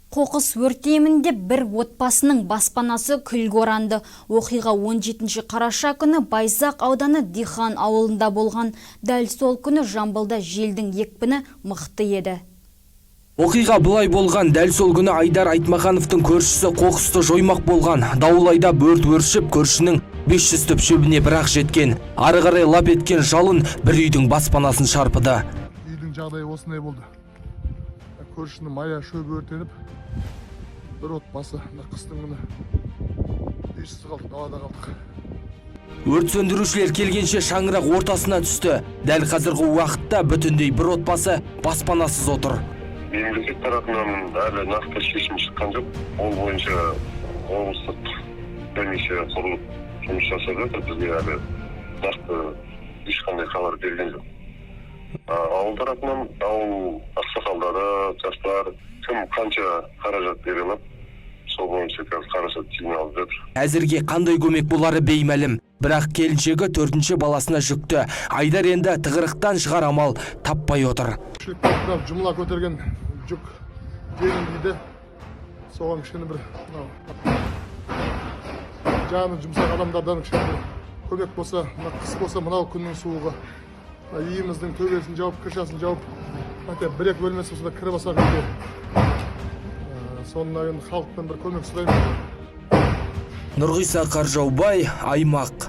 Қоқыс өртеймінде бір отбасының баспанасы күлге оранды. Оқиға 17 қараша күні Байзақ ауданы Дихан ауылында болған. Дәл сол күні Жамбылда желдің екпіні мықты еді. Оқиға бұлай болған. Дәл сол күні Айдар Айтмахановтың көршісі қоқысты жоймақ болған. Дауылайда өрт өршіп, көршінің 500 түп шөбіне бірақ жеткен. Ары қарай лап еткен жалын бір үйдің баспанасын шарпыды. Үйдің жағдайы осындай болды. Көршінің мая шөбі өртеніп, бір отбасы қыстың күні үйсіз қалдық, далада қалдық. Өрт сөндірушілер келгенше шаңырақ ортасына түсті. Дәл қазіргі уақытта бүтіндей бір отбасы баспанасыз отыр. Мемлекет тарапынан әлі нақты шешім шыққан жоқ. Ол бойынша облыстық бірнеше құрылып жұмыс жасап жатыр. Бізге әлі нақты ешқандай хабар берген жоқ. Ауыл тарапынан ауыл ақсақалдары, жастар кім қанша қаражат бере алып, сол бойынша қаражат жиналып жатыр. Әзірге қандай көмек болары беймәлім. Бірақ келіншегі 4-ші баласына жүкті. Айдар енді тығырықтан шығар амал таппай отыр. Жұмыла көтерген жүк жеңіл дейді. Соған кішкене бір жаны жұмсақ адамдардан кішкене көмек болса, қыс болса мынау күннің суығы. Үйіміздің төбесін жауып, кіршасын жауып, бір-екі бөлмесі болса кіріп алсақ үйде. Сонынан халықтан бір көмек сұраймын. Нұрғиса Қаржаубай, Аймақ.